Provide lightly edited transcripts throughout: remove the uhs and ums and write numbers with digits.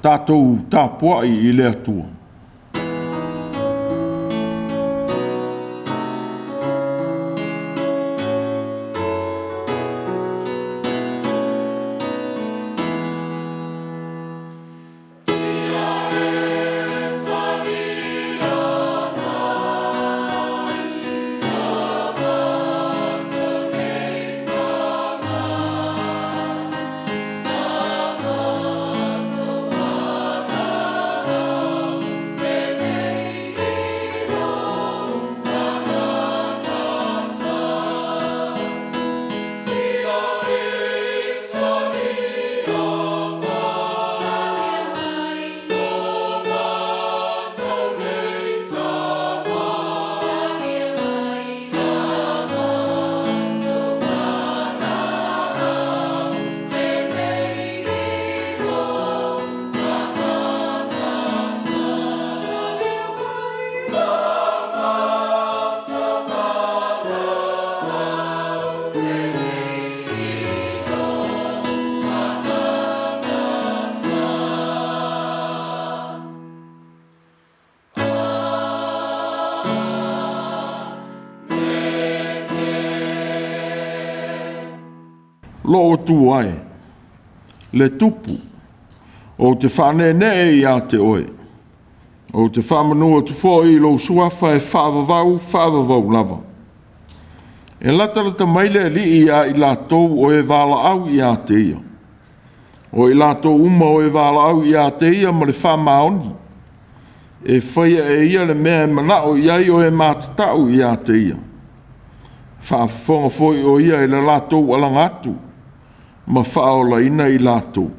tātou tāpua'i I le atua. Lo tu ai, le tupu, o te whane ne I a te oe, o te whamanua tu fōi lo suafa e whāvavau lava. E latarata maile li I a I lātou o e wāla au I a te ia. O I lātou uma o e wāla au I a te ia ma le whamaoni. E whaia e ia le mea manao iai o e mātatau I a te ia. Whaafonga fōi o ia e le lātou alangatu. Ma whaola ina I lātou.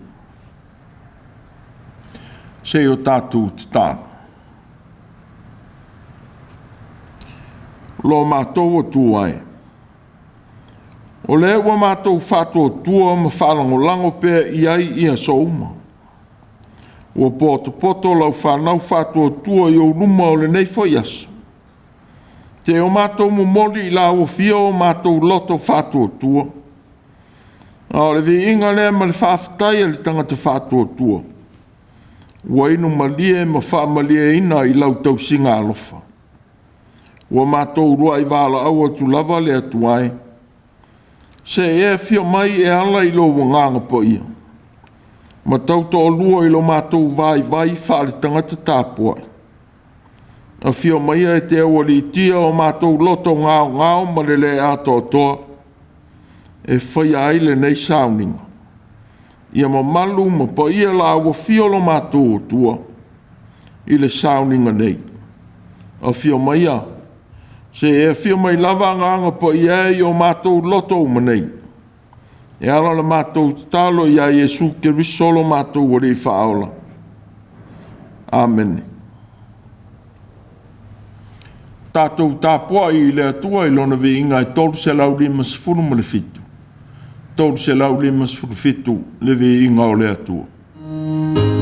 Se o tātou te tāna. Lo mātou o tū ai. O le ua mātou whātua tua ma whalangolango pēr I ai ia so uma. Ua poto lau whanau whātua tua I o luma o le nei foi asu. Te o mātou mo moli I la o fia o mātou loto whātua tua. A le vi inga le ma le whaafatai le tangata whātua tua. Ua inu malie ma whaamalie ina I lau tau singa alofa. Ua mātou rua I wāla au atu lava le atu ai. Se e fia mai e ala I lo wanganga po ia. Ma tau to lua I lo mātou vai whaale tangata tāpuai. A fia mai e te awa li tia o mātou loto ngāo ma le le ato toa. E whaia aile nei sauninga. Ia ma malu ma pa ia la awa fia lo mātou o tua. I le sauninga nei. A fia mai a. Se e fia mai lava nganga pa ia I o mātou loto ma nei. E ala la mātou talo ia Jesu ke risolo mātou o rei whaola. Amen. Tātou tāpua'i I le atua I lona vi inga I tolu se lau lima sifuru ma le fitu. Tolu se lau lima sifuru fitu le vi inga o le atua. Thank you.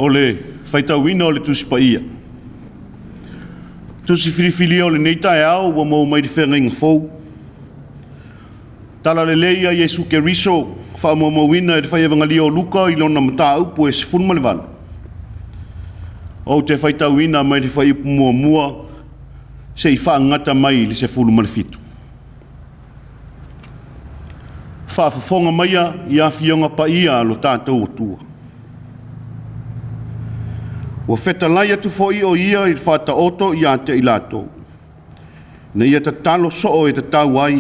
o le Faitauina o le tusi paia. Tusi whiriwhiri o le neita e au wa mau mai whenga inga fau. Tala le leia Yesu ke riso wha mauina e te whaiavangali o Luka i lona mataupu e se funma le wala. O te Faitauina mai te whaiupu mua se i whaangata mai le se funma le fitu. Whaafafonga maia i a fionga pa ia lo tātou atua. Wa feta lai atu foi o ia i whata oto i a te ilato. Na ia ta talo soo e ta tau ai,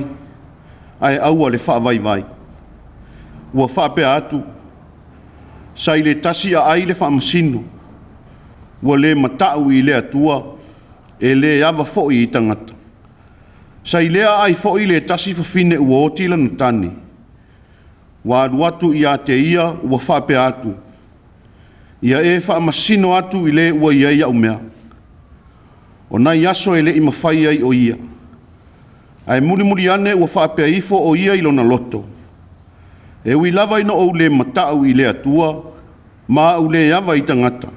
ai aua le wha vai vai. Wa wha pe atu, sai le tasi a ai le wha masino. Wa le matau i le atua, e le ava foi i tangata. Sai lea ai foi le tasi fafine ua otila na tāne. Wa aduatu i a te ia ua wha pe atu. Ia e wha masino atu i le ua ia ia umea. O nai aso e le i mawhai ai o ia. Ai muri ane ua wha pe ifo o ia i lona loto. E ui lava ino o le matau i le atua, ma u le ava i tangata.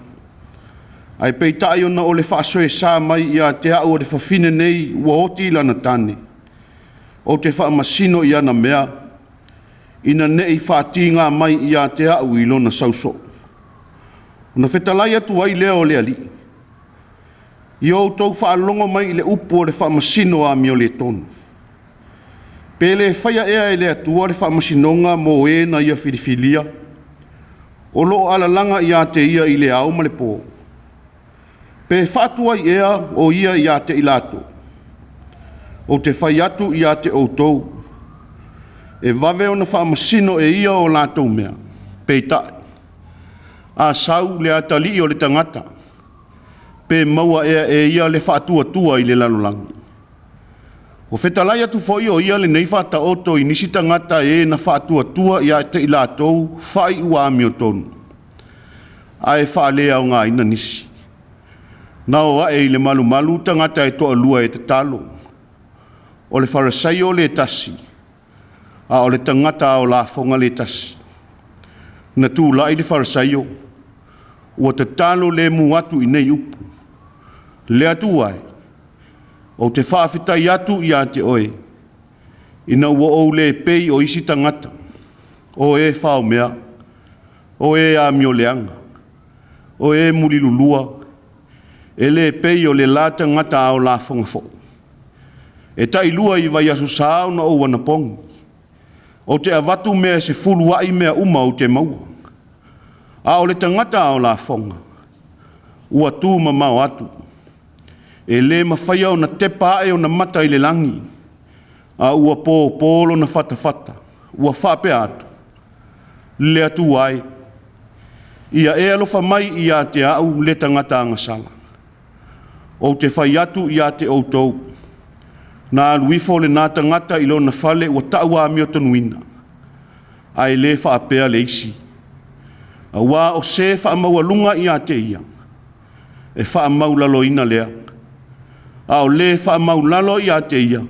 Ai peitai ona o le whaaso e sā mai i a te au o le fafine nei ua oti lana tāne. O te wha masino i ana mea, ina nei whaati ngā mai i a te au i lona sauso. Ona whetalai atu ai lea o le ali. I o tau whaalongo mai i le upu o le whaamasino a mi o le tonu. Pele whaia ea e le atua le whaamasinonga mo e na ia whiriwhilia. O loo alalanga i a te ia i le au ma le pō. Pe whaatua i ea o ia i a te ilato. O te whai atu i a te outou. E vave o na whaamasino e ia o lātou mea. Peitai. A sau le atali o le tangata. Pe maua e ia le whaatua i le lanolangi. O whetalai atu foi o ia le nei whata oto i nisi tangata e na whaatua i a te ilatou whai ua ami o tonu. A e whaalea o ngā ina nisi. Nao a e le malu tangata e toa lua e te talo. O le wharasai o le tasi. A o le tangata o la fonga le tasi. Na tū lai le wharasai o. Ua te talo le muatu i nei upu. Le atu ai. O te whaawhitai atu i a te oe. Ina ua o le pei o isi tangata. O e whao mea. O e a mio leanga. O e mulilulua. E le pei o le la tangata ao la whangafo. E tai lua i vai asu sao na o wanapongi. O te avatu mea se fulu ai mea uma o te maua. A o le tangata o la fonga. Ua tū mamau atu. E le mawhaia o na tepa e o na mata i le langi. A ua pōlo na whatawhata. Ua whape atu. Le atu ai. Ia e alofa mai i a te au le tangata angasala. O te whai atu i a te outou. Nā luifo le nā tangata i lo na whale ua taua a miotanuina. Ai le whaapea le isi. A wā o se whaamaua lunga i a te ia. E whaamau lalo ina lea. A o le whaamau lalo i a te ia.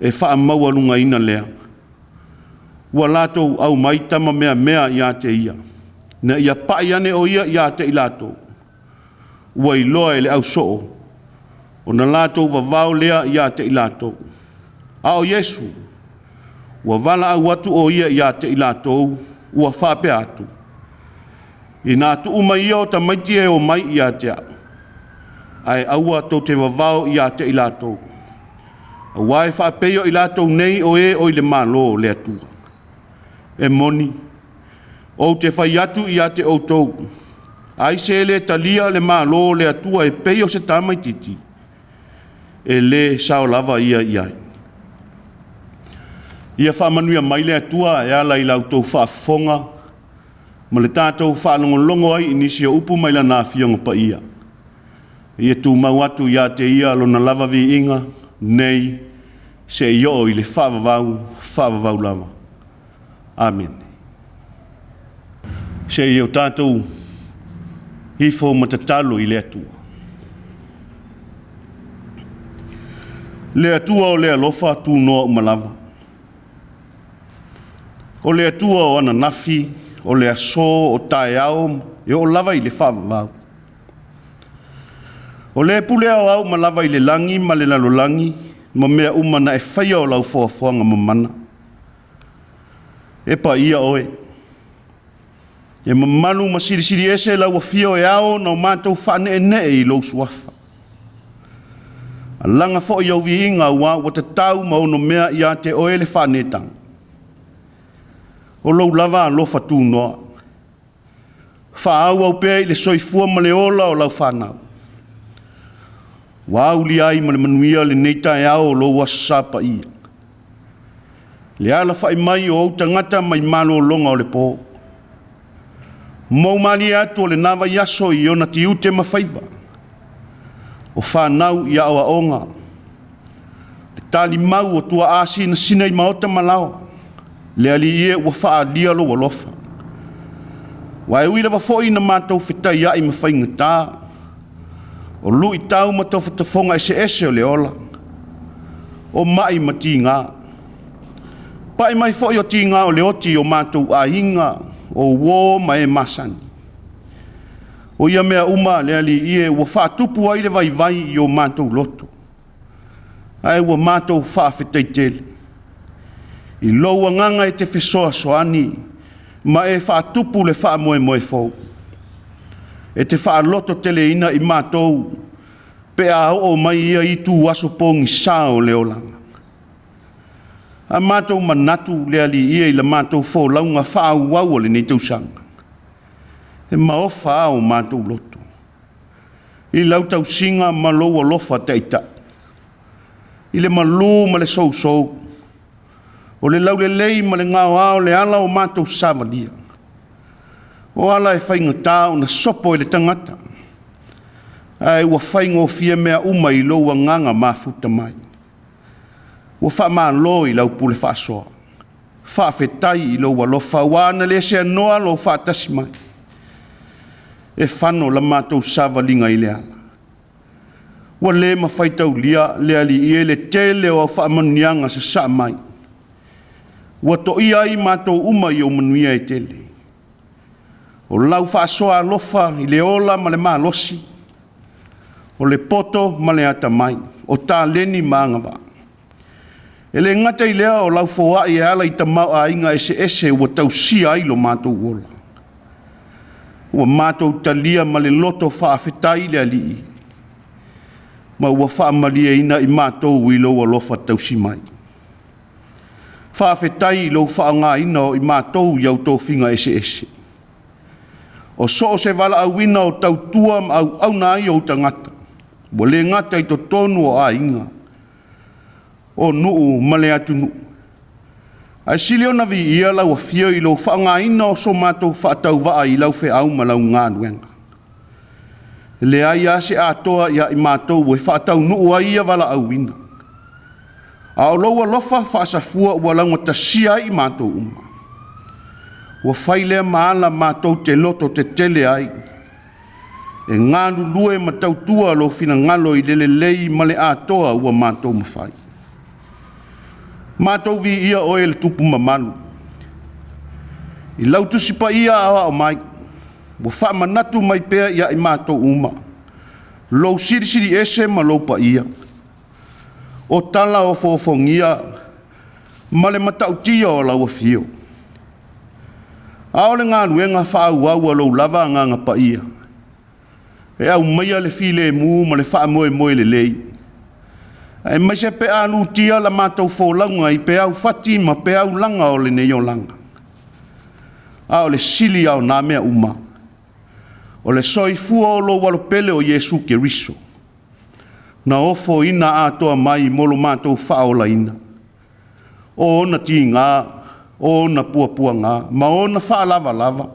E whaamau lunga ina lea. Ua lato au maitama mea i a te ia. Na ia pai ane o ia i a te ilato. Ua i loa e le au soo. O na lato vavao lea i a te ilato. A o Yesu. Ua vala au atu o ia i a te ilato. Ua whape atu. I nā tuu mai ia o ta maiti e o mai i a te au. Ai aua tau te wavao i a te ilatou. A wai whaapeo i latou nei o e o i le malo le atua. E moni. O te whai atu i a te outou. Ai se le talia le malo le atua e peo se tamaititi. E le sao lava ia i ai. Ia whamanuia mai le atua e ala i lautou whaafonga. Ma le tātou whaalongolongo ai inisi o upu mai lana fionga pa ia. Ia tū mau atu i a te ia lo na lava vi inga, nei, se io i le whaavavau lava. Amen. Se io tātou hifo matatalo i le atua. Le atua o le alofa tū noa umalava. O le atua o ana nafi, o le aso o tae au e o lava i le whaavavau. O le pule au ma lava i le langi ma le lalolangi ma mea umana e whaia o lau whaafwanga ma mana. E pa ia oe. E mamanu ma siri ese lau a fio e ao na o mātou whane e ne e i lau suafa. A langa fo i au vi inga ua o te tau ma ono mea i a te oe le whane tang. O lau lava a lofa tū noa. Wha au au pēi le soifua ma le ola o lau whanau. Wa au li ai ma le manuia le neita e ao o lau asapa ia. Le ala whai mai o au tangata mai malo longa o le pō. Mau mani atu o le nawa yaso i ona ti ute mawhaiva. O whanau i awa onga. Le tali mau o tua asi na sina i maota malao. Le ali ie ua wha lia lo walofa. Wa e uila wa fo ina mātou whitai ai mawhainga tā. O lu i tau ma tau whatafonga ese o le ola. O mai ma ti ngā. Pai mai fo i o ti ngā o le oti o mātou a inga. O wō ma e masani. O ia mea uma le ali ie ua whaatupu ai le vai i o mātou loto. Ai ua mātou whaafetai tele. I loua nganga e te whesoa soani, ma e whaatupu le wha moe fau. E te wha loto tele ina i mātou, pe a o mai ia i tū aso pongi sao le olanga. A mātou manatu le ali ia i la mātou fō launga whaau wau le nei tausanga. E maofa o mātou loto. I lau tau singa ma loa lofa teita. I le malu ma le sou. O le lau le lei ma le ngāo ao le ala o mātou sāmalia. O ala e whainga tāo na sopo i le tangata. Ai ua whainga o fia mea uma i loa nganga mafuta mai. Ua wha maa lo i lau pule whaasoa. Wha whetai i loa lofa wana le se anoa lo wha tasi mai. E whano la mātou sāvalinga i le ala. Ua le ma Faitau lia le ali i le tele o wha amanianga sa sa mai. Ua to ia i mātou uma i o manuia e tele. O lau whaasoa lofa i le ola ma le maa losi. O le poto ma le ata mai. O tā leni maangava. E le ngata i lea o lau fōa i ala i ta maua'iga ese ua tausia ai lo mātou ola. Ua mātou talia ma le loto whaafetai le alii. Ma ua whaamalia ina i mātou i loa lofa tausi mai. Whaafetai i lo whaanga ina o i mātou i au tōwhinga ese. O so se wala au ina o tau tuam au na ai o tangata. Ua le ngata i to tonu o a inga. O nuu male atu nuu. Ai sili ona vi ia lau a fia i lau whaanga ina o so mātou whaatau waa i lau whe au ma lau ngā nuenga. Le ai a se atoa ia i mātou e whaatau nuu a ia wala au ina. A o loua lofa whaasafua ua lau ngata sia i mātou uma. Ua whailea maala mātou te loto te tele ai. E ngānu lue ma tau tua lo fina ngalo i lele lei ma le atoa ua mātou mawhai. Mātou vi ia oe le tupu mamanu. I lau tusi pa ia awa o mai. Wa wha manatu mai pēr ia i mātou uma. Lou siri ese ma lou pa ia. O tala o fōwhongia. Ma le matau tia o lau a fio. Ao le ngā ruenga whaau au a lou lava nganga pa ia. E au maia le file mū ma le wha moe le lei. E mai se pe anu tia la mātou fōlaunga i pe au whati ma pe au langa o le nei o langa. A o le sili au nā mea uma. O le soifua o lo walopele o Yesu ke riso. Na ofo ina atoa mai molo mātou whaola ina. O na ti ngā, o na pua ngā, ma o na wha lava.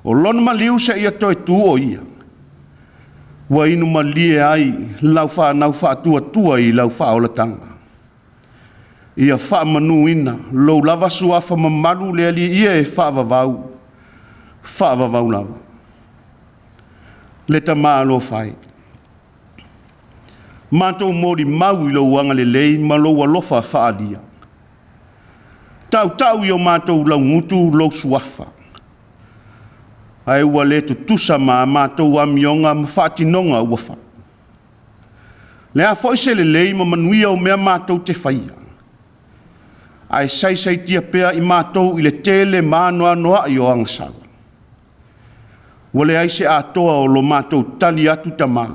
O lona ma liu se ia toi tu o ia. Wa inu ma lie ai lau whanau whaatua i lau whaolatanga. Ia wha manu ina, lou lava suafa mamaru le ali ia e whaavavau lava. Le ta maa lo whai. Mātou mori mau i lou anga le lei ma lou alofa whaadia. Tau i o mātou lau ngutu lou suafa. ai ua le tutusa ma mātou amionga ma whātinonga ua wha. Lea fo se le lei ma manuia o mea mātou te whaia. Ai sai tia pea i mātou i le tele mānoa noa i o angasala. Wale ai se atoa o lo mātou tali atu tamā.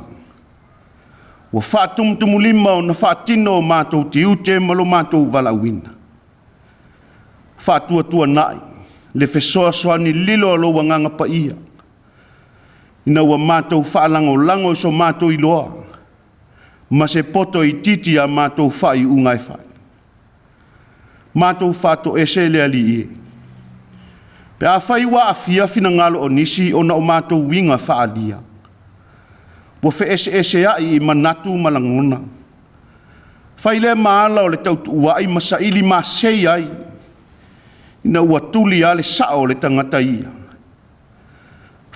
Wa whātumutumu lima o na whātino o mātou te ute ma lo mātou walauina. Whātua nai, le whesoa soani lilo o lo wanganga pa ia. Ina wa mātou whaalango lango so mātou i loa. Ma se poto i titi a mātou whai ungai whai. Mātou whāto ese le ali ie. Pe a whai wa a fia fina ngalo o nisi o na o mātou winga whaalia. Wa fe ese ai i manatu malangona. Whai le maala o le tautua ai masaili ma sei ai. Ina ua tuli ale sao le tangata ia.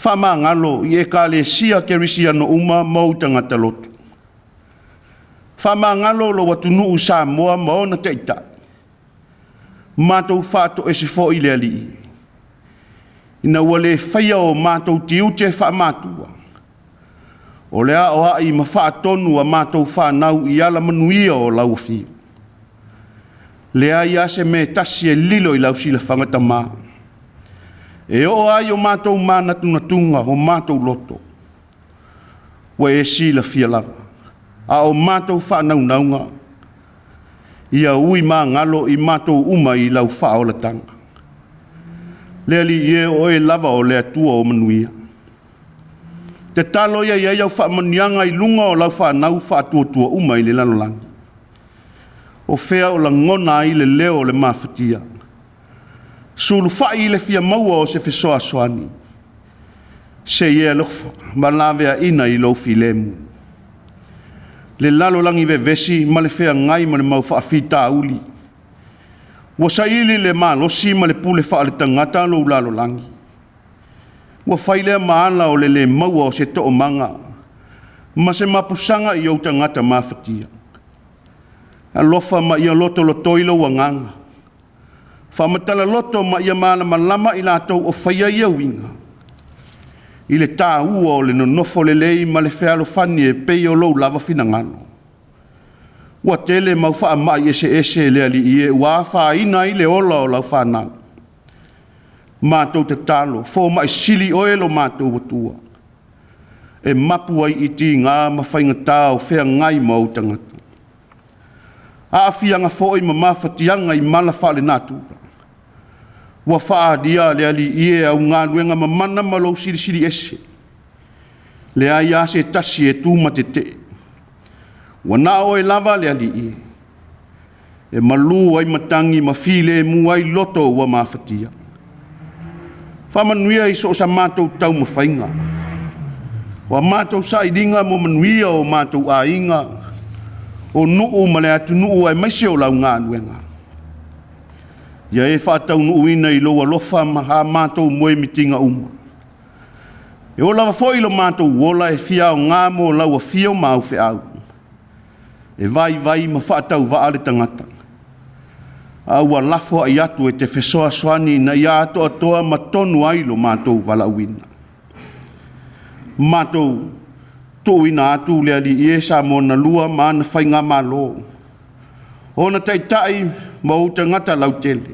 Wha ngalo i e ka le sia ke risia no uma mau tangata lotu. Wha ngalo lo watunu usa moa mao na teita. Mātou whāto ese fo i le ali. Ina ua le whaia o mātou tiu te wha mātua. O lea o ai ma whaatonu a mātou whanau i ala manuia o lau whiu. Lea ia se me tasi e lilo i lau sila whangata mā. E o ai o mātou mānatunga o mātou loto. Wa e sila fia lava. A o mātou whanaunga. Ia ui mā ngalo i mātou uma i lau whaolatanga. Lea li ie o e lava o lea tua o manuia. Te talo ia ia au whaamanianga i lunga o lau whanau whaatua uma i le lanolangi. O whea o la ngona i le leo le mawhatia. Sulu whai i le fia maua o se whesoa soani. Se ia lofa, ma lawea ina i lau filemu. Le lalolangi ve vesi ma le whea ngai ma le mau whaafitauli. Wa saili le malosi ma le pule wha le tangata lo lalolangi. Wa whailea maala o le maua o se to'o manga. Ma se mapusanga i au tangata mawhatia. A lofa ma ia loto lo toilo wanganga. Whamatala loto ma ia maala malama i lātou o whaia ia winga. I le tāua o le nonofo le lei ma le whealo whani e pei o lou lava finangano. Ua tele mau wha mai ese le ali i e ua wha ina i le ola o lau whanau. Mātou te talo, fō mai sili oelo mātou watua. E mapua i ti ngā mawhainga tāo whea ngai mau tangata. A whianga fō i mawhatianga i mala whale nātura. Ua whaadia le ali i e au ngā ruenga mamana malo siri ese. Le ai a se tasi e tūma te te. Ua nā o e lava le ali i e. E malu ai matangi ma file mu ai loto ua mawhatia. Whamanuia i so sa mātou tau mawhainga. Wa mātou sa idinga mo manuia o mātou a inga. O nuu ma le atu nuu ai maise o lau ngā nuenga. Ia e whātau nuu ina i loa lofa ma ha mātou moe mitinga uma. E o lawa fo ilo mātou wola e fia o ngā mo lau a fia o mau fe au. E vai ma whātau vaale tangata. Aua lafo ai atu e te whesoa soani na ia ato atoa ma tonu ailo mātou walauina. Mātou tuina atu le ali i e sa mo na lua ma na whainga malo. O na taitai ma uta ngata lau tele.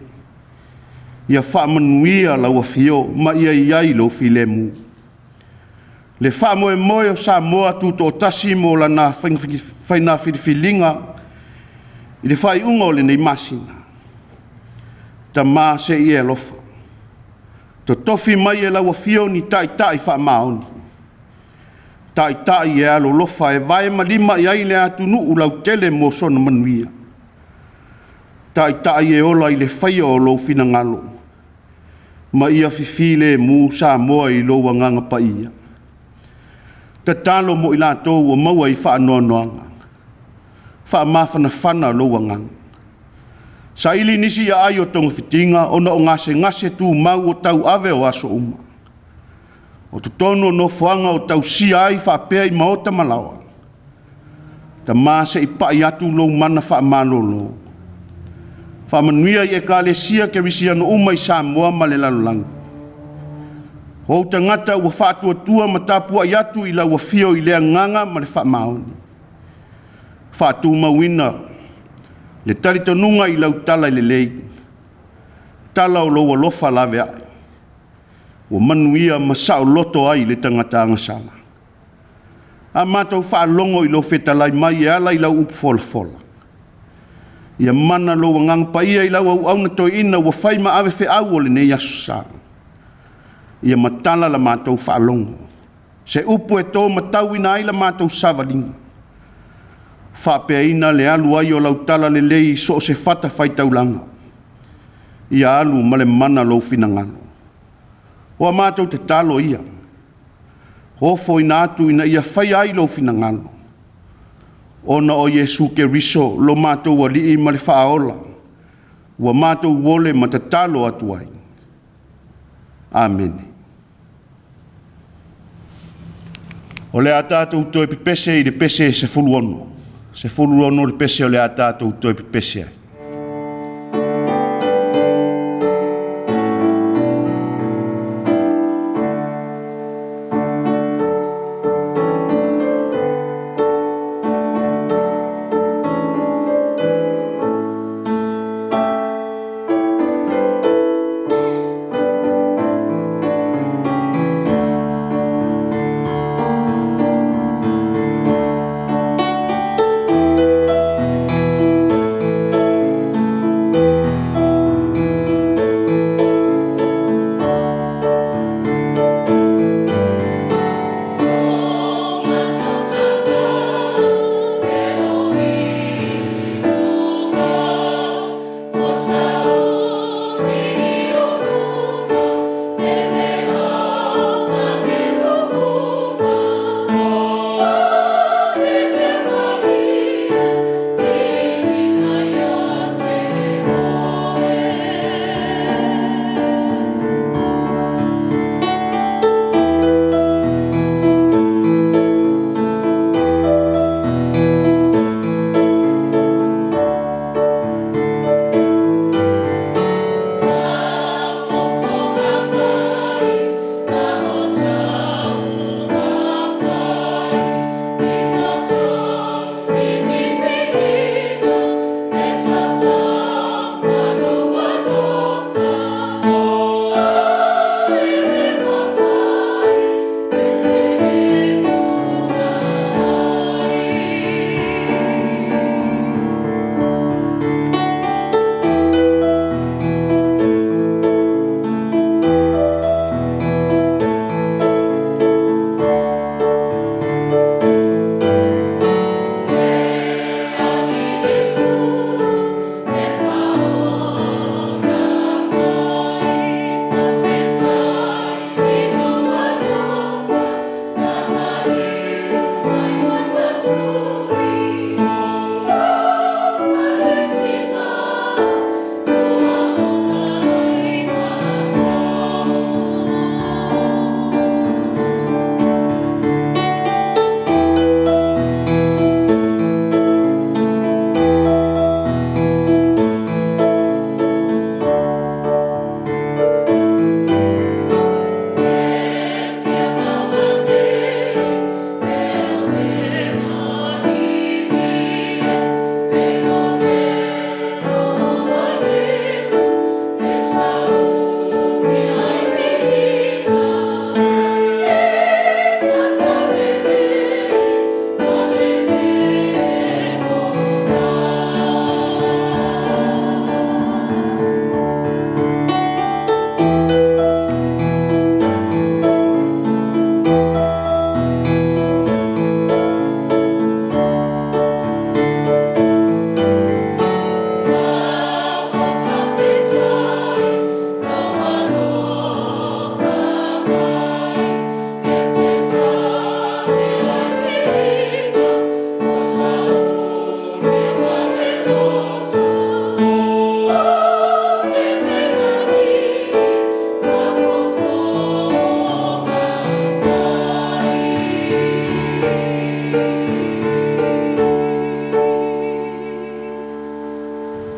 Ia whaamanuia lau a fio ma ia iai lo filemu. Le whaamoe moe o sa moa tuto o tasi mo lana whaina whiriwhilinga. I le whai unga o le nei masina. Ta mā se i e lofa. To tofi mai e lau a fio ni taitai whaamaoni. Tai e alo lofa e vai malima i aile atu nuu lau tele mo sona manuia. Tai e ola i le whaia o lo fina ngalo. Ma ia fifile mu sa moa i lo wanganga pa ia. Ta talo mo i lātou o maua i wha noanoanga. Wha mawhana lo wanganga. Sa ili nisi a ai o tonga fitinga o na o ngase tu mau o tau ave o aso uma. O tu tono no fuanga o tau si ai whapea i maota malawa. Ta māse i pai atu lo mana wha malolo. Wha manuia i e ka le sia ke risia no umai sa moa ma le lalolangi. Ho tangata ua whātua ma tāpua i atu i la ua fio i lea nganga ma le whaamaoni. Whātu mauina, le tali tonunga i lau tala i le lei. Tala o loa lofa lawe ai. Ua manuia ma sao loto ai le tangata angasala. A mātou whaalongo i lo whetalai mai e ala i lau upu fola fola. Ia mana lo ngang pa ia i lau au au na toi ina ua whai ma ave whe au o le nei asu sa. Ia matala la mātou whaalongo. Se upu e tō matau ina ai la mātou savalinga. Whapea ina le alu ai o lau tala le lei so se fata Faitau langa. Ia alu ma le mana lo finangalo. O a mātou te talo ia. Hofo ina atu ina ia whai ai lo finangalo. Ona o Yesu ke riso lo mātou wa lii ma le whaola. Ua mātou wole ma te talo atu ai. Amen. O le tātou toi pipese i le pese se fulu ono. Se fulu ono le pese o le tātou toi pipese ai.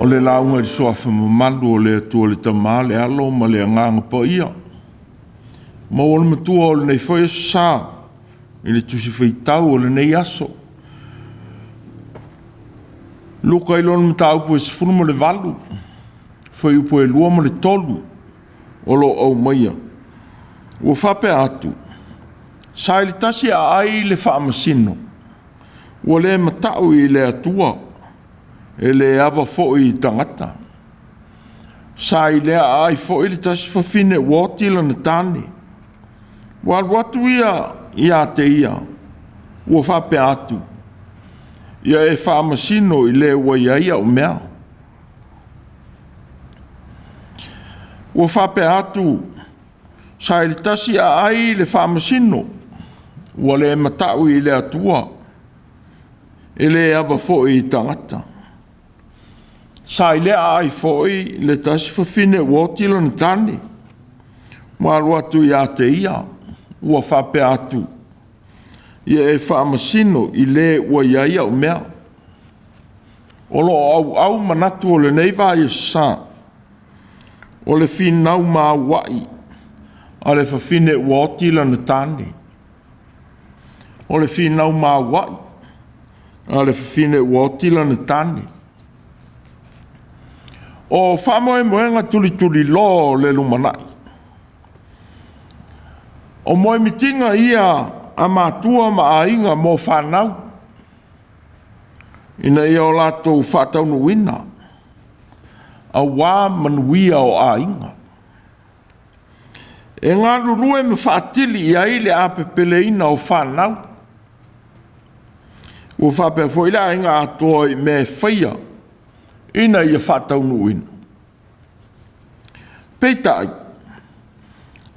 le launga i soa whamamalu o le atua le tamā le alo ma le anganga po ia. Ma o le matua o le nei foi sā. I le tusi Faitau o le nei aso. Luka i lona matau po e sifuru mo le valu. Foi upo e lua mo le tolu. O lo au maia. Ua whape atu. Sa i le tasi a ai le whaamasino. Ua le matau i le atua. E le ava fo i tangata. Sa i le a ai fo i le tasi fafine woti lana tāne. Ua watu ia te ia. Ua whape atu. Ia e whaamasino i le waiaia o mea. Ua whape atu. Sa i le tasi a ai le whaamasino. Ua le matau i le atua. E le ava fo i tangata. Sa i le a ai fo i le tasi fafine woti lana tāne. Ua watu ia te ia. Ua whape atu. Ia e whaamasino i le waiaia o mea. Olo au manatu o le nei vai sā. O le fīnau maua'i. A le fafine woti lana tāne. O le fīnau maua'i. A le fafine woti lana tāne. O whamoe moenga tuli lo le lumanai. O moe mitinga ia a Mātua maua'i mo whanau. Ina ia o lātou whātau nuina. A wā manuia o ainga. E ngā rurue me whaatili i aile a pepeleina o whanau. Ua whapea fo ila inga atoa i me whaia. Ina ia whātau nuina. Peitai.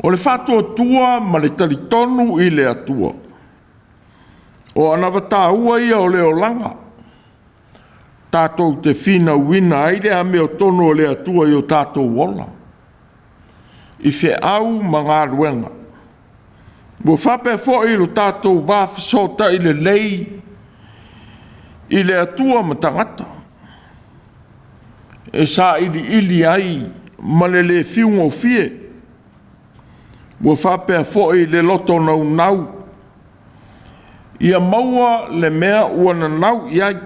O le whātua tua ma le talitonu i le atua. O anawa tāua ia o le o langa. Tātou te fīnau wina aile a meo tono o le atua i o tātou wola. I wheau ma ngā ruenga. Mo whape fo i lo tātou wāwhisota i le lei i le atua ma tangata. E sā ili ai ma le whiungo fie. Mo whape fo i le loto nau. Ia maua le mea uana nau iai.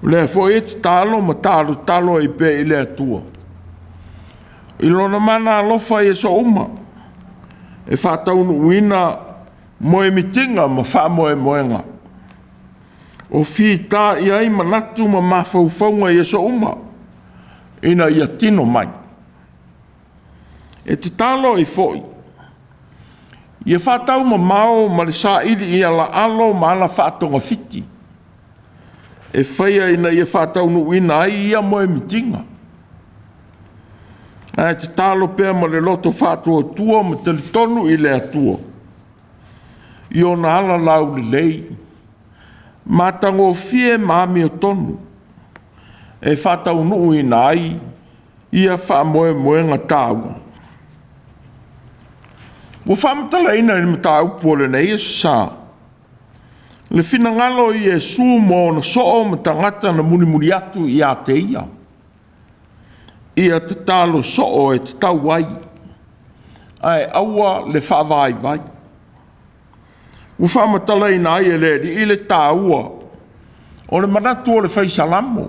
Le fo e te talo ma talo i pe i le atua. I lona mana alofa i e so uma. E whātau nuina moe mitinga ma wha moenga. O whi tā i ai manatu ma mawhauwhaunga i e so uma. Ina ia tino mai. E te talo i foi. Ia whātau ma mao ma le sā ili i ala alo ma ala whātonga whiti. E whaia ina ia whātau nuina ai ia moe mitinga. Ai te talo pēr ma le loto whātua tua ma te tonu i le atua. I o na ala lau li lei. Mātango fie māmi o tonu. E whātau nuina ai ia wha moenga tāua. Wa whamatala ina i matau pole nei e sā. Le whinangalo i e su mo na soo ma tangata na muni atu i a te ia. Ia te talo soo e te tau ai. Ai aua le whaavai vai. Wa whamatala ina ai e le i le tāua. O le manatu o le whaisalamo.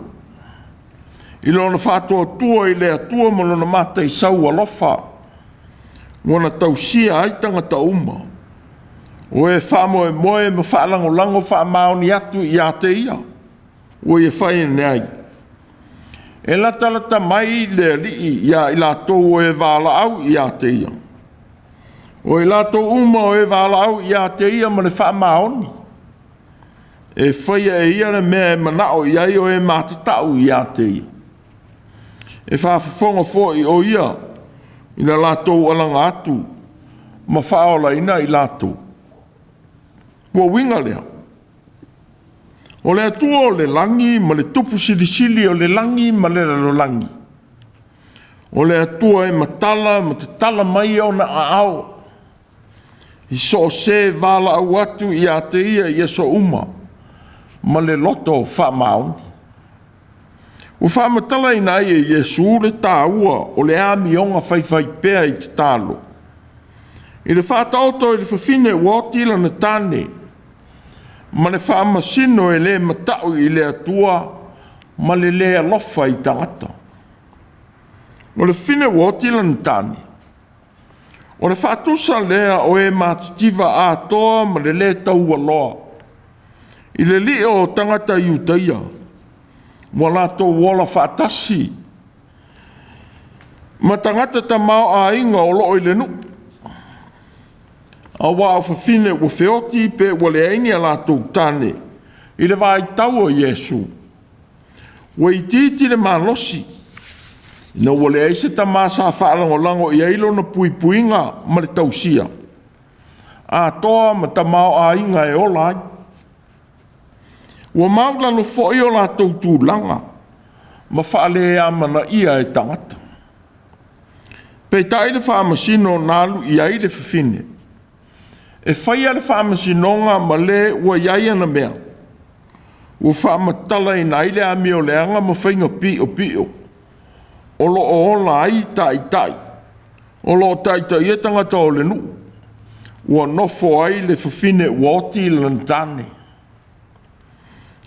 I lona whātua tua i le atua mo lona mata i sau alofa. Wana tausia ai tangata uma. O e whamoe moe ma whaalango whaamaoni atu i a te ia. O e whaia nei. E lata mai le lii ia i lātou o e wāla au i a te ia. O e lātou uma o e wāla au i a te ia ma le whaamaoni. E whaia e ia le mea e manao i ai o e mātatau i a te ia. E whaafafonga fōi o ia. Ina lātou alanga atu. Ma whaola ina i lātou. Ua winga lea. O le atua o le langi, ma le tupu sili o le langi, ma le lalo langi. O le atua e matala, ma te tala mai o na aao. I so se vala au atu i a te ia i so uma. Ma le loto whamaoni. O whamatala ina i e Jesu le tāua o le amionga whaiwhai pēa i te tālo. I le whātauto i le fafine woti lana tāne. Ma le whaamasino e le matau i le atua, ma le alofa i tangata. O le fine woti lana tāne. O le whātusa lea o e mātitiva ātoa ma le taua loa. I le li o tangata i utaia. Wa lato wola whaatasi. Ma tangata ta maua'i o loo i le nu. A wā o fafine ua whioti pe ua le aini a lātou tāne. I le Faitau o Iesu. Ua i titi le malosi. Na ua le aise ta māsa whaalangolango i ailo na puipuinga ma le tausia. A toa ma ta maua'i e olai. Ua maulalo fo'i o lātou tūlanga. Ma whaale amana ia e tangata. Pei tai le whaamasino nālu i ai le fafine. E whaia le whaamasinonga ma le ua iaia na mea. Ua whaamatala i nai le amio leanga ma whainga pio pio. O lo o ola ai tai tai. O lo tai tai e tangata o le nu. Ua nofo ai le fafine woti lan tāne.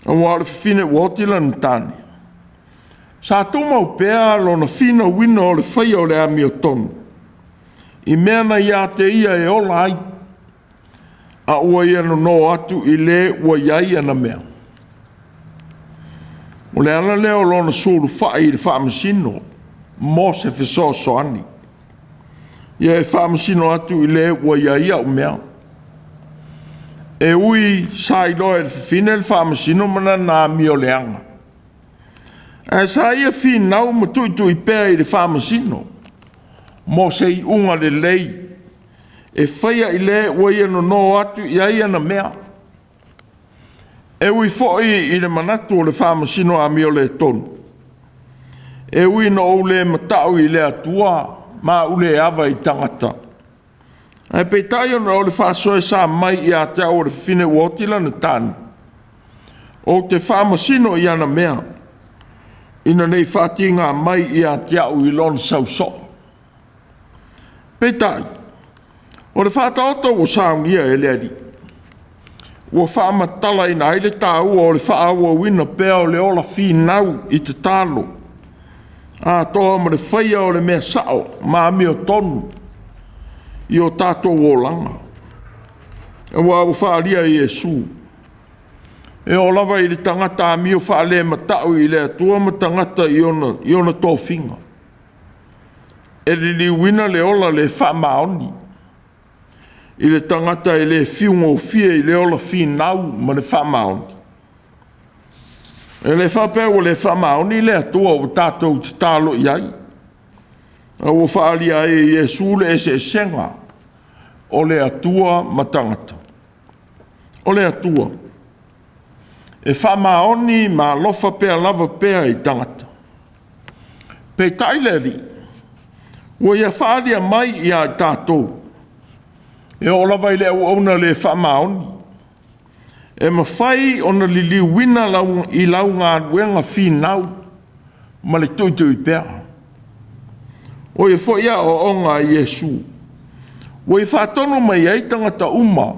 Ua le fafine woti lan tāne. Sa tōmau pēa lo na fīnau wina o le whaia o le amio tonu. I mea na ia te ia e ola ai. A ua ia no atu i le ua iai ana mea. O le ala leo lo na suru whai i le whaamasino. Mo se wheso soani. Ia e whaamasino atu i le ua iai au mea. E ui sa i loa e le fine le whaamasino mana nā mio leanga. E sa ia fīnau ma tui pēa i le whaamasino. Mo se i unga le lei. E whaia i le ua ia no atu i aia na mea. E ui fo'i i le manatu o le whaamasino a mio le tonu. E ui no o le matau i le atua ma ule ava i tangata. E peitai o le whaasoe sa mai i a te o le fine uotila na tāne. O te whaamasino i ana mea. Ina nei whaatinga mai i a te au i lon sauso. Peitai. O le whātaoto o sāunia e leari. Ua whaamatala i nai le tāu o le whaaua wina pēo le ola fīnau i te tālo. A toa ma le whaia o le mea sao, ma mi o tonu. I o tātou o langa. E ua u whaalia i Iesu. E o lava i le tangata a mi o whaale matau i le atua ma tangata i ona tōwhinga. E li wina le ola le whaamaoni. I le tangata i le whiunga o fia i le ola fīnau ma le whaamaoni. E le whapea o le whaamaoni le atua o tātou te tālo i ai. A o whaalia e Iesu le ese senga o le atua ma tangata. O le atua. E whaamaoni ma lofa pea lava pea i tangata. Pe taileri. Ua ia whaalia mai i a tātou. E o lava i le au le whaamaoni. E mawhai o na lili wina i lau ngā ruenga fīnau ma le tui pēr. O e whaia o ngā Iesu. O e whātono mai ei tangata uma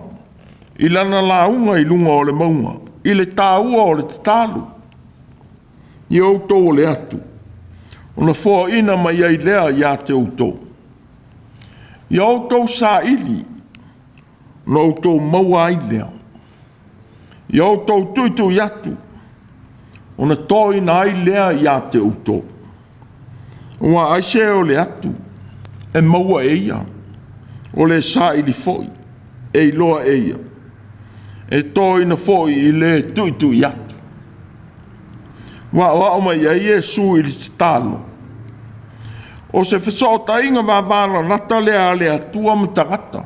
i lana launga i lunga o le maunga. I le tāua o le tālu. I Autū o le atu. O na whoa ina mai ei lea i a te Autū. I Autū sa ili. No Autū maua'i lea. I Autū tuitu i atu. O na toi na ai lea i a te Autū. Ua aise o le atu. E maua eia. O le sa ili foi. E iloa eia. E toi na foi i le tuitu i atu. Wa o mai ai Iesu i te talo. O se whesota inga wawala nata lea le atua matagata.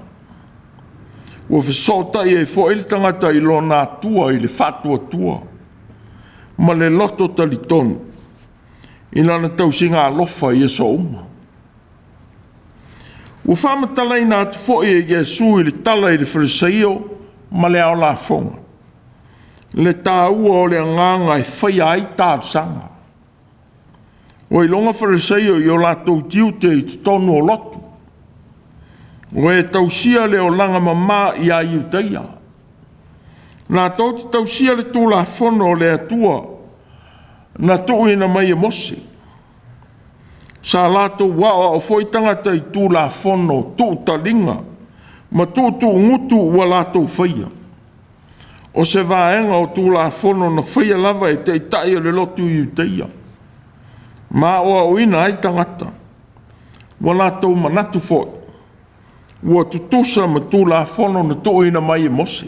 O whesota i e fo ili tangata i lona atua i le whatua tua. Ma le loto talitonu. I nana tausinga alofa i e so uma. O whamatala i nā te fo i e Iesu i le tala i le wharisaio ma le ao la fonga. Le tāua o le nganga e whaia ai tāsanga. O i longa wharisaio i o la tau tiu te i te tonu o lotu. O e tausia le o langa mamā i a iuteia. Nā tau te tausia le tūla whono le atua, na tuuina mai e mose. Sa lato wao o foi tangata i tūla whono, tū talinga, ma tū ngutu ua lato whaia. O se vaenga o tūla whono na whaia lava e te itai le lotu i uteia. Ma oa oina ai tangata, wa lato manatu foi. Ua tutusa ma tūla whono na tuuina mai e mose.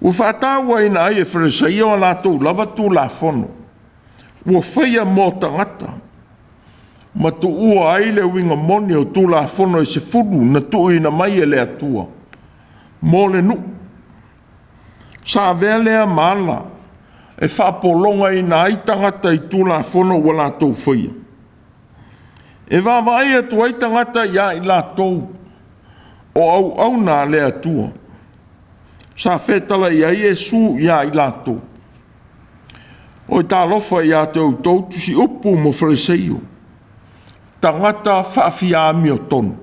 Ua whātāua ina ai e wharesaia o lato lava tūla whono. Ua whaia mō tangata. Ma tu ua ai le winga moni o tūla whono e se furu na tuuina mai e le atua. Mō le nu. Sa velea maala e whapolonga ina ai tangata i tūla whono ua lato whaia. E wāwai atu ai tangata ia i lato o au nā le atua. Sa whetala i ai e su ia i lato. O i tā lofa ia te Autū Tusi upu mo whareseio. Tangata whaafiami o tonu.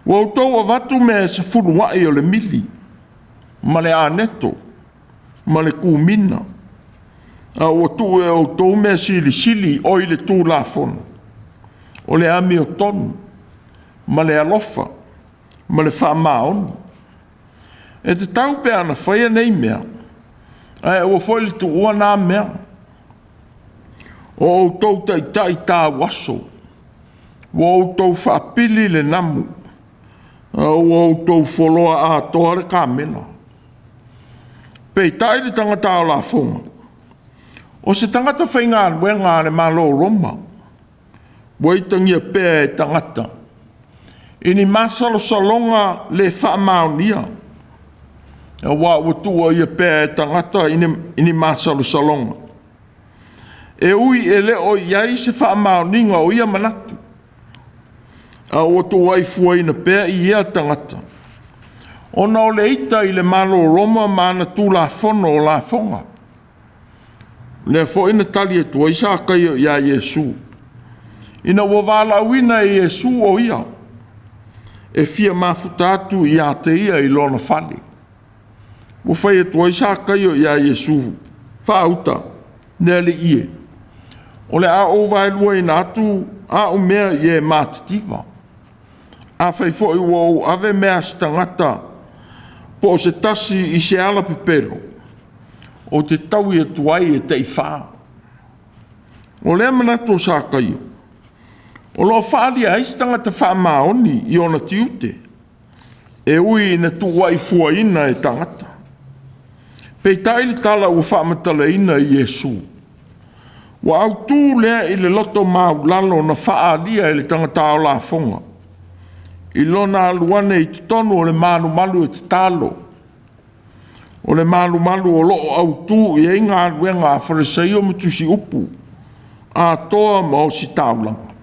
Wa Autū a watu me se furuai o le mili. Ma le aneto. Ma le kumina. O tu e Autū me sili o i le tū la whono. O le ami o tonu. Ma le alofa. Ma le whaamaoni. E te tau pe ana whaia nei mea. Ai ua foi le tu ua nā mea. O Autū tai tā waso. O Autū whaapili le namu. O Autū wholoa a toa le kāmena. Pei tai le tangata o la whonga. O se tangata whainga luenga le malo roma. Waitangia pēa e tangata. Ini masalo salonga le whaamaonia. A wā watua ia pēa e tangata ini masalo salonga. E ui e le o iai se whaamaoninga o ia manatu. A watua i fuaina pēa i ia tangata. O nao le ita i le malo roma mana tū la whono o la whonga. Le fōina tali e tua isa kai o ia Iesu. Ina wawala wina e Iesu o ia. E fia mafutatu i a te ia i lona whale. Wawhai e tua isa kai o ia Iesu. Whauta, nele ie. O le a o vailua ina atu a o mea i e mātitiva. A whai fo i wau ave mea stangata po se tasi i se ala pepero. O te tau i tuai e te i wha. O lea manatu o sa kai. O lo whaali a istanga te wha maoni i ona tiute. E ui ina tuai fua ina e tangata. Pei taili tala ua wha matala ina i Iesu. Wa Autū lea i le loto maulalo na wha alia i le tangata o la whonga. I lona aluane i te tonu o le malu e te talo. O le malu o loo Autū i inga aluenga a wharesaio ma tusi upu. A toa ma o si taulanga.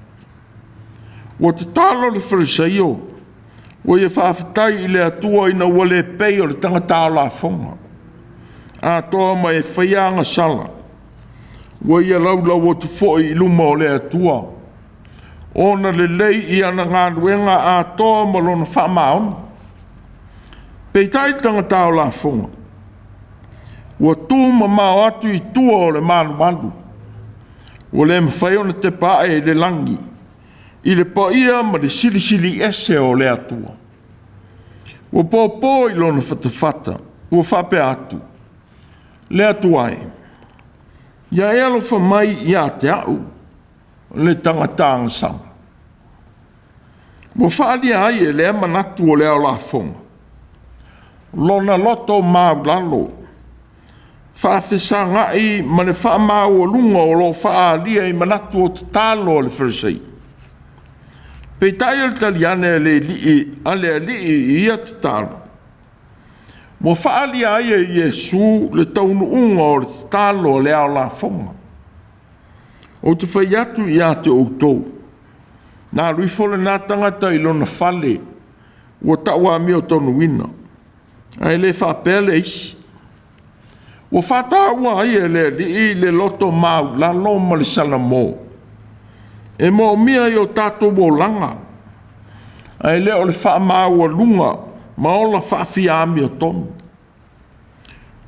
Wa te talo le wharesaio. Wa ia whaafitai i le atua ina ua le pei o le tangata o la whonga. A toa ma e whaianga sala. Wa ia laulau o te fōi i luma o le atua. Ona le lei i ana ngā ruenga a toa malona whamaon. Pei tai tangata o la whonga. Ua tūma mau atu i tua o le malu. Ua le mwhai ona te pae le langi. I le paia ma le sili ese o le atua. Ua pōpō i lona whatawhata. Ua whape atu. Le atuai. Ia elo whamai i a te au. Le tangata angasanga. Ua whaalia ai e lea manatu o lea o la whonga. Lona loto maulalo. Whaafesanga i ma le whaamau o lunga o lo whaalia i manatu o te talo o le wharesei. Pei tai al taliane a le alii i ia te talo. Mo whaalia ai e Iesu le taunu unga o le talo o lea o la whonga. O te whai atu i a te Autū. Nā ruifole nā tangata i lona whale. Ua taua mi o tonu wina. Ai le whapele isi. Ua whataua ai e le loto mau la loma le salamō. E mo mia i o tātou o langa. Ai le o le whaamaua lunga, ma ola whaafiami o tonu.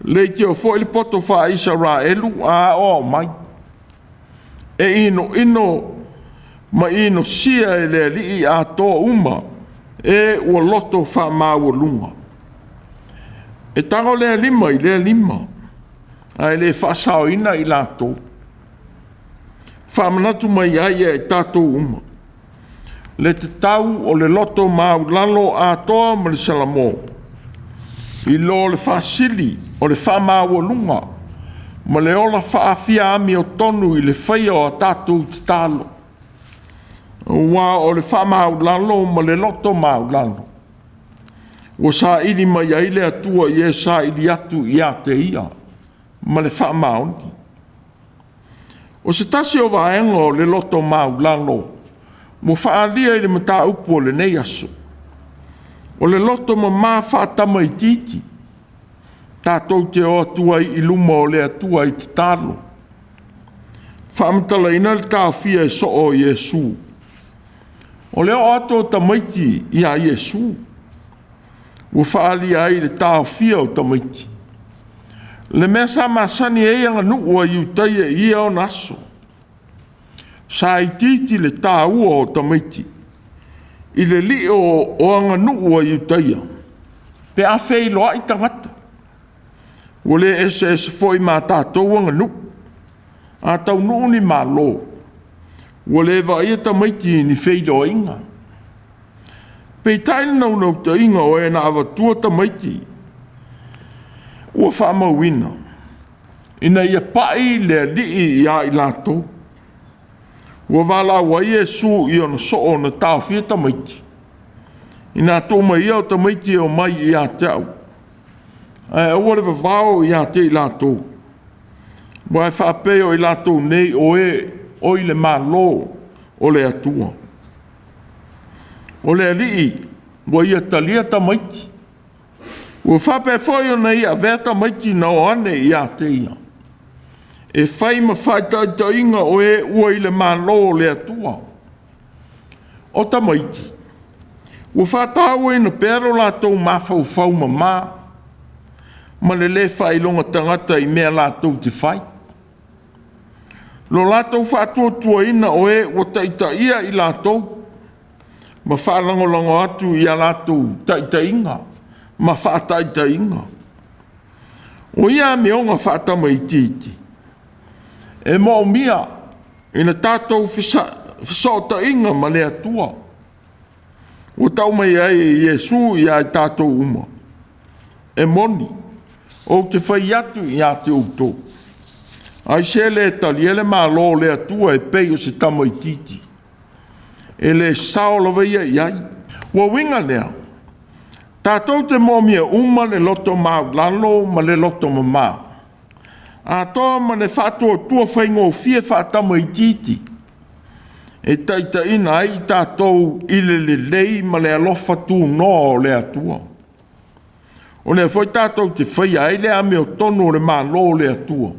Le te o fo ili poto wha isa ra elu a o mai. E ino, ma ino sia e le li a to uma, e ua loto whaamaua lunga. E tango le lima i le lima, ai le whaasao ina i lato. Whaamanatu mai ai e tato uma. Le te tau o le loto mau lalo a toa ma le salamo. I lo le whaasili o le whaamaua lunga, ma le ola whaafia ami o tonu i le whaia o a tato te talo. Wa o le whaamau lalo ma le loto mau lalo. O sa ili mai ai le atua i e sa ili atu i a te ia, ma le whaamau. O se tasi o vaenga o le loto mau lalo, mo whaalia i le mata upu o le nei aso. O le loto ma maa whaatama i titi, tātou te o atua i luma o le atua i te talo. Whaamatala ina le tāwhia e so o Iesu. O le o ato tamaiti i a Iesu. Ua whaalia ai le tāwhia o tamaiti. Le mea sa masani e anga nukua i utaia i o naso. Sa i titi le tāua o tamaiti. I le li o anga nukua i utaia. Pe a whei loa i tangata. Ua le ese foi mā tātou anga nuk. A tau nuu ni mā lo. Ua le wa ia tamaiti ni whei loa inga. Pe taina nau ta inga o e na awa tua tamaiti. Ua whaamauina. Ina ia pai le li i a i lato. Ua wala wa Iesu i ona so o na tāwhia tamaiti. Ina tō mai au tamaiti o mai i a te au. Ai ua le vavao i a te i lato. Ua e whaapeo i lato nei o i le malo o le atua. O le alii, ua ia talia tamaiti. Ua whape foi o nei a vea tamaiti na o ane i a te ia. E whai ma whaitai ta inga o e ua i le malo o le atua. O tamaiti. Ua whatau e na pero latou mawhau ma maa. Ma le le whai longa tangata i mea latou te whai. Lo latou whatua tua ina o e ua taita ia i latou. Ma whaalangolango atu i a latou taita inga. Ma whaataita inga. O ia me onga whaatama i titi. E mo mia ina tātou whisota inga ma le atua. O tau mai ai e Iesu i ai tātou uma. E moni. O te whai atu i a te Autū. Ai se le tali ele malo le atua e pei o se tama i titi. E le sao veia i ai. Ua winga lea. Tātou te momia uma le loto mau lalo ma le loto mamā. A toa ma le whātua tua whaingo fie whātama i titi. E taita ina ai tātou i le lei ma le alofa tū no o le atua. O le foi tātou te whaia ai le ame o tono o le malo o le atua.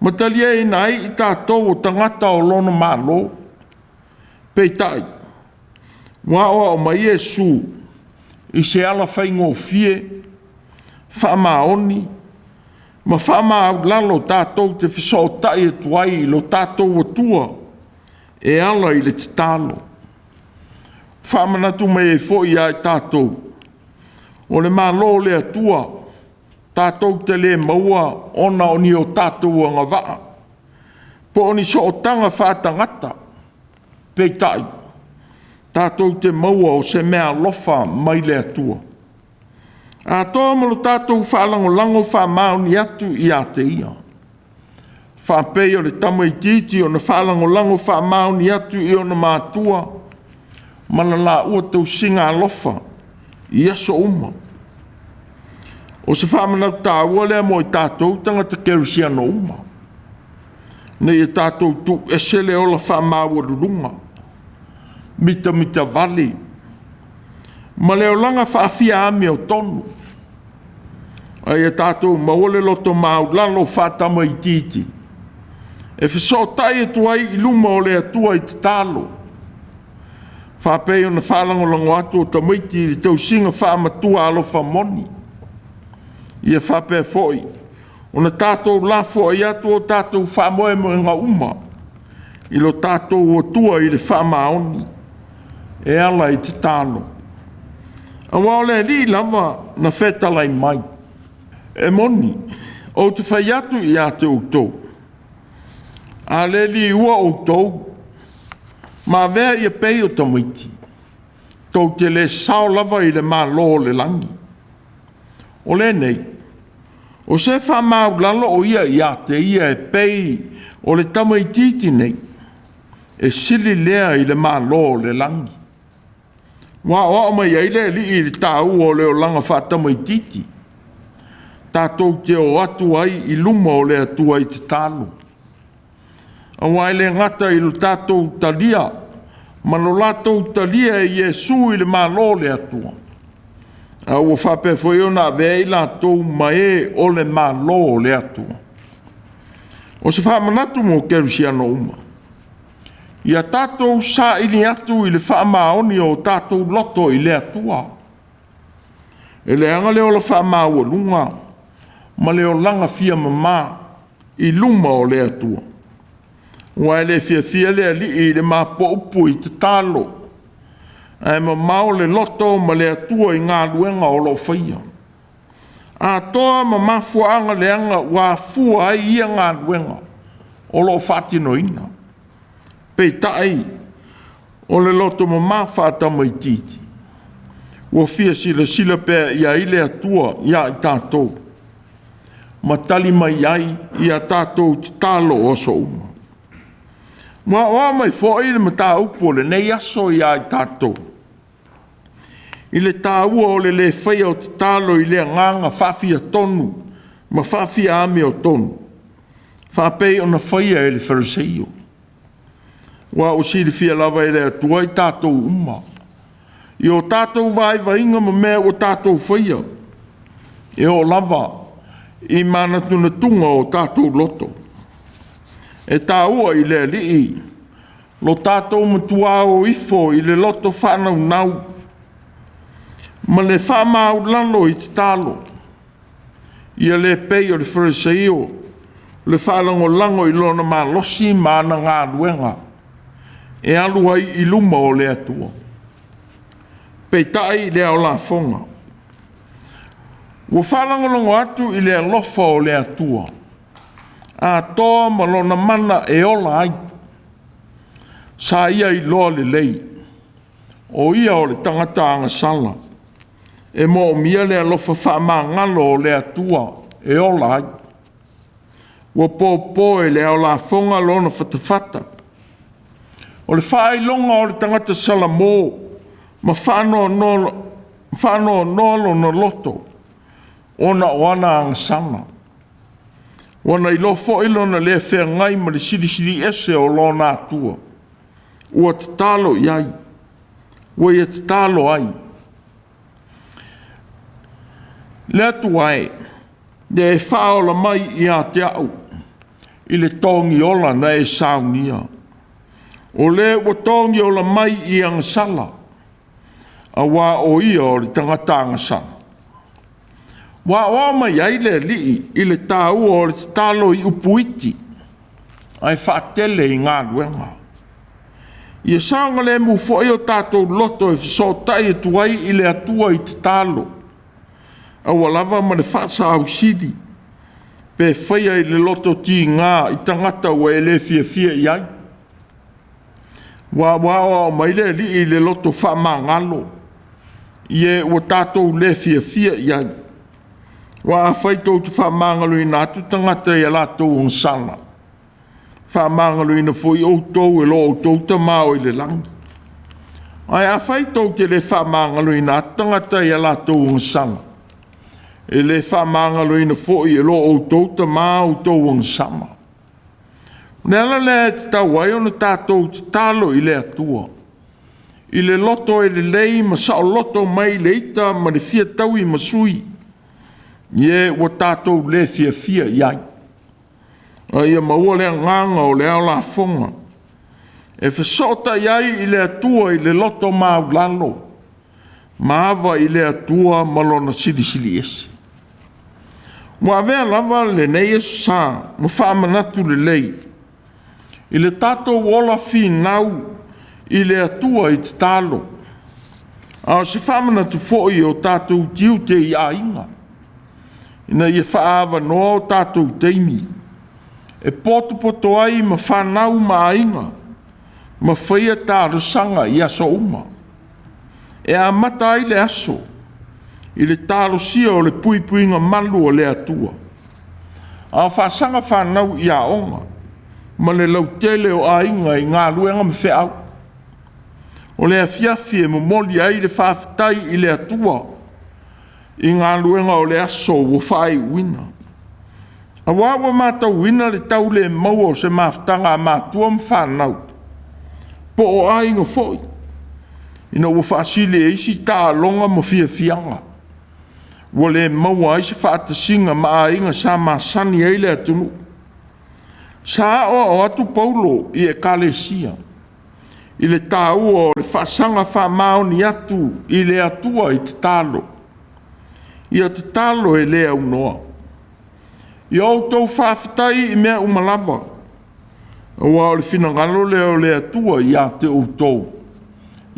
Ma talia ina ai i tātou o tangata o lono malo. Peitai. Wawa o mai Iesu i se ala whaingo fie, whaamaoni, ma whaama lalo tātou te whisao tai e tuai lo tātou atua, e ala i le te tālo. Whaamanatu mai e fōi ai tātou, o le malo le atua, tātou te le maua, ona o ni o tātou anga waa, po oni so o tanga whātangata, peitai. Tātou te maua o se mea lofa mai le atua. A toa malo tātou whaalango whaamau ni atu i a te ia. Whaapei o le tama i titi o na whaalango whaamau ni atu i o na Mātua. Mana la ua tau singa lofa i aso uma. O se whaamanau tāua lea mo i tātou tangata kerusiano uma. Nei e tātou tu esele o la whaamau rurunga. Mita vale. Ma leo langa whaafia ami o tonu. Ai e tātou maole loto mau lalo whaatama i titi. E whisao tai e tuai i luma o le atua i te talo. Whapei o na whalangolango atu o tamaiti i tau singa whaamatua alofa moni. Ia whapea foi. O na tātou la foi atu o tātou whaamoe mo ngā uma. I lo tātou o tua i le whaamaoni. E ala i te tāno. A waole li lava na whetalai mai. E moni. O te whai atu i ate o tau. A le li ua o tau. Ma vea ia pei o tamaiti. Tau te le sao lava i le mā lo le langi. O le nei. O se wha mau lalo o ia i ate ia e pei o le tamaititi nei. E sili lea i le mā lo le langi. Wa o mai ai le li i le tāu o le o langa wha tamaititi. Tātou te o atu ai i luma o le atua i te talo. A wai le ngata i lo tātou talia. Mano lātou talia i Iesu i le malo le atua. A ua whape foi o nā vea i lātou mae o le malo le atua. O se whamanatu mo kerusiano uma. Ia tātou sa ili atu i le whaamaoni o tātou loto i le atua. E le anga leo la whaamau o lunga. Ma leo langa fia mama i luma o le atua. Wai le fia le ali i le mapo upu i te talo. Ai mamau le loto ma le atua i ngā luenga o lo whaia. A toa ma mafuanga le anga wa fua ai ia ngā luenga o lo whatino ina. Pei tai o le loto ma mawhata mai titi. Wa fia sila pēr ia i le atua ia i tātou. Ma tali mai ai ia tātou te talo o so uma. Wa mai fo i le mata upo le nei aso i ai tātou. I le tāua o le whaia o te talo i le nganga whawhia tonu, ma whawhia ame o tonu. Whapei o na whaia e le whariseio. Wa o siri fia lava e le atua i tātou uma. I o tātou vai inga ma mea o tātou whaia. E o lava i mana tuna tunga o tātou loto. E tāua i le alii, lo tātou matua o ifo i le loto whanau nau. Ma le whamau lalo i te talo. Ia le pei o le whariseio, le whalango lango i lona mā losi mana ngā luenga. E alu ai i luma o le atua. Pei tai le au la fonga. Ua whalango lango atu i le alofa o le atua. A toa malona mana e ola ai. Sa ia i loa le lei. O ia o le tangata anga sala. E mo mia le alofa wha ngalo o le atua e ola ai. Ua pōpō e le au la fonga lona whatawhata. O le whaai longa o le tangata sala mō. Ma whano nolo na loto. Ona oana anga sala. Wana i lofo ilo na le whea ngai ma le siri ese o lona atua. Ua te talo iai. Ua ia te talo ai. Le atua e. Le e whaola mai i a te au. I le tongi ola na e saunia. O le ua tongi ola mai i ang sala. A wā o ia o le tangata anga sala. Wa mai ai le li i le tāu o le talo i upuiti. Ai whaatele i ngā luenga. Ia saanga le mu fo i o tātou loto e fisotai e tuai i le atua i te talo. A walava ma le whaasa au sidi. Pe whaia i le loto ti ngā i tangata wa e le fia i ai. Wa mai le li i le loto wha ngalo. Ie o tātou le fia i ai. Wa Faitau tu whamangalo i nā tu tangata i a lātou ang sala. Whamangalo i na fwoi Autū e lo Autū ta mao i le langi. Ai a Faitau te le whamangalo i nā tangata i a lātou ang sala. E le whamangalo i na fwoi e lo Autū ta mao Autū ang sala. Nela le te tawai o na tātou te talo i le atua. I le loto e le lei ma sao loto mai le ita ma le fia tau i masui. Ie ua tātou le fia iai. Ia maua le nganga o le au la fonga. E whesota iai I le atua I le loto maulalo. Maava I le atua malona sili ese. Wa vea lava le nei esu sa, mo whaamanatu le lei. I le tato wola fīnau I le atua I te talo. A se whaamanatu fo'i o tātou tiu te I ainga. Ina ia whaava noa o tātou teimi. E poto ai ma whanau ma ainga. Ma whaia tārusanga I aso uma. E a mata ai le aso. I le tārusia o le puipuinga malu o le atua. A whaasanga whanau I a onga. Ma le lautele o ainga I Gāluega me whiau. O le afiafi e momoli ai le whaafitai I le atua. I Gāluega o le aso o whai wina. A wawa mātau wina le tau le maua o se Mafutaga a Matua me whanau. Po o ainga foi. Ina ua whaasile e isi tā longa mo fianga. Wa le maua'i se whaatasinga ma ainga sa masani ai le atunu. Sa o atu paulo I ekalesia. I le tāua o le whaasanga whaamaoni atu I le atua I te talo. Ia te talo e lea unoa. I Autū whaafitai I mea umalava. Wa o le finangalo leo le atua I a te Autū.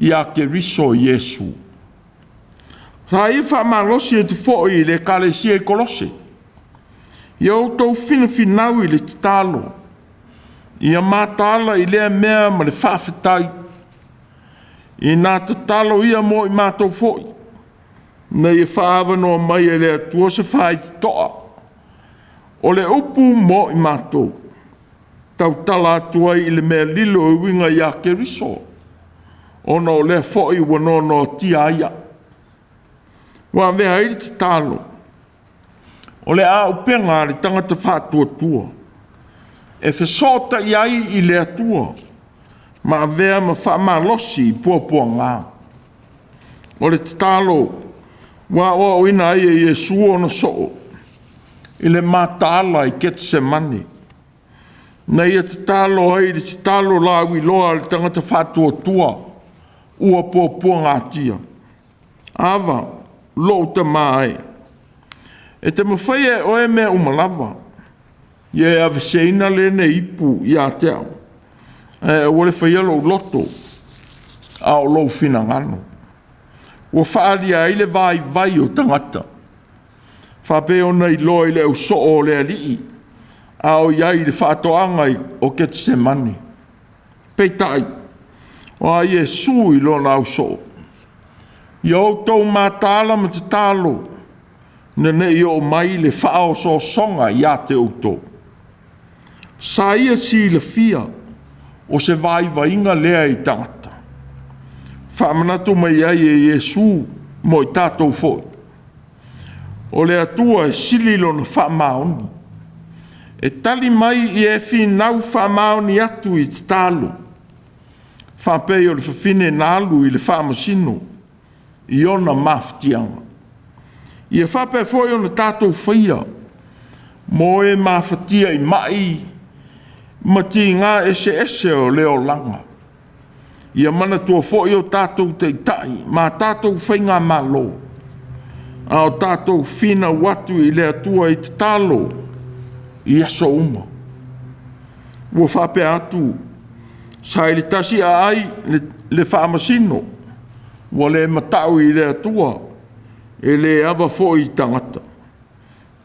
I a ke riso Yesu. Sa I whaamalosi e te fo'i I le kalesia I kolose. I Autū fīnau I le te talo. I a mātala I lea mea ma le whaafitai. I nā te talo ia mo I mātou fo'i. Na I whaava noa mai e le atua se whai toa. O le upu mo I mātou. Tau tala atua I le mea lilo I winga I a ke riso. Ona o le fo'i wano no Tuiātaga. Wa vea I te talo. O le a upenga le tangata whātua. E whesota iai I le atua. Ma vea ma whaamalosi I puapua ngā. O le te talo. Wa o ina ai e Yesu ona soo. I le mātala I Getsemani. Na ia te talo ai le te talo la wiloa le tangata whātua. Ua puapua ngā tia. Ava, lo ta mai. E te mawhaia o e mea umalava. Ia e aveseina le ne ipu I a te au. E o le whaia lo loto. A o lo finangano. Ua whaalia ai le vai o tangata. Whape o nei loa I le au so o le alii. A o iai le whaatoanga o Getsemani. Peitai. O a Yesu I lo na au so. I Autū mātala ma te talo. Na ne I o mai le whao so songa I a te Autū. Sa ia si le fia. O se vai inga lea I tangata. Whaamanatu mai ai e Yesu mo I tātou foi. O le atua e sililo na whaamaoni. E tali mai I e fīnau whaamaoni atu I te talo. Whapei o le fafine nālu I le whaamasino. I ona mafutianga. I e whape foi ona tātou whaia. Mo e mafatia I mai. Mati ngā ese o leo langa. I a mana tua foi o tātou te tai. Ma tātou whainga malo. A o tātou fina watu I le atua I te talo. I aso uma. Ua whape atu. Sa I le tasi a ai le whaamasino. Wa le matau I le atua. E le ava foi tangata.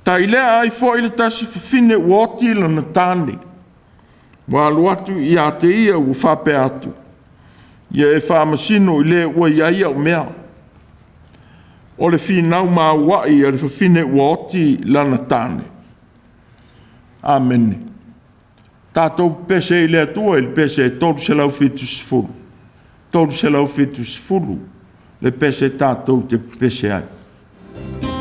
Ta I le ai foi le tasi fafine uoti lana tāne. Wa luatu I a te ia ua whape atu. Ia e whaamasino I le ua iaia o mea. O le fīnau maua'i a le fafine uoti lana tāne. Amen. Tātou pese I le atua I le pese tolu se lau fitu sifuru. Tolu se lau fitu sifuru. Le pese tātou te pese ai. Maua'i,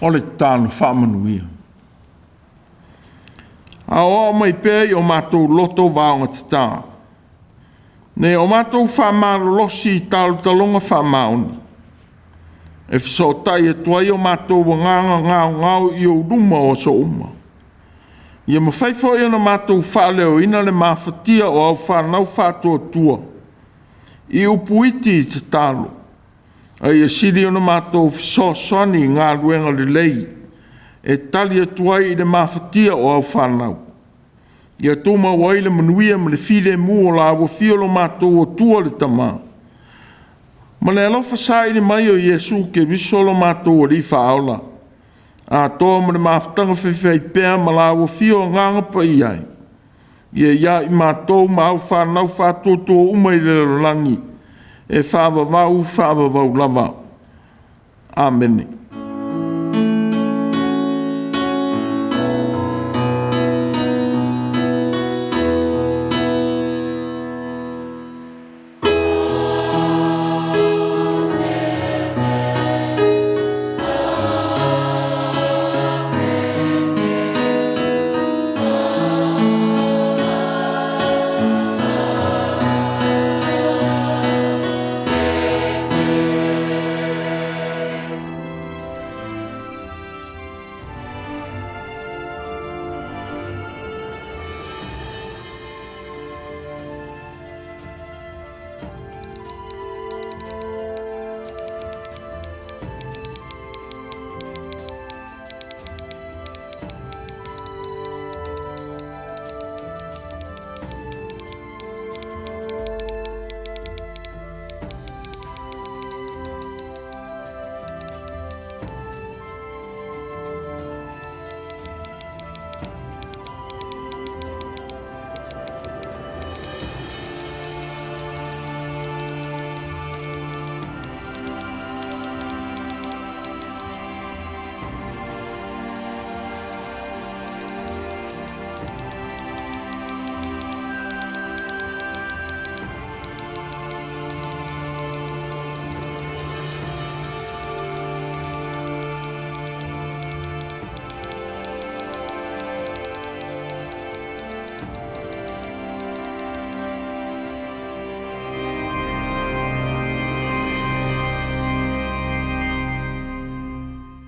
o le tāna whaamanuia. A o mai pēi o mātou loto vāonga te tā. Ne o mātou whaamārolosi i tālu talonga whaamaoni. E whasautai e tuai o mātou wa ngāo i o ruma o so uma. Ia mawhaifo i ana mātou whaaleo ina le mawhatia o au whanau whātua tua. I upuiti i te tālu. Ai e siri ana mātou whisoswani ngā ruenga le lei. E tali e tuai i le mawhatia o au whanau. Ia tōma wai le manuia ma le while mua la wa whiolo mātou o tua le tamā. Ma le alofa sa i le mai o Iesu ke visolo mātou o rifa aula. A tō ma le mawhatanga whiwhai pēr ma la wa whio nganga pa i ai. Ia i mātou ma au whanau whātoto umai le rangi. E whāwawau lava. Amen.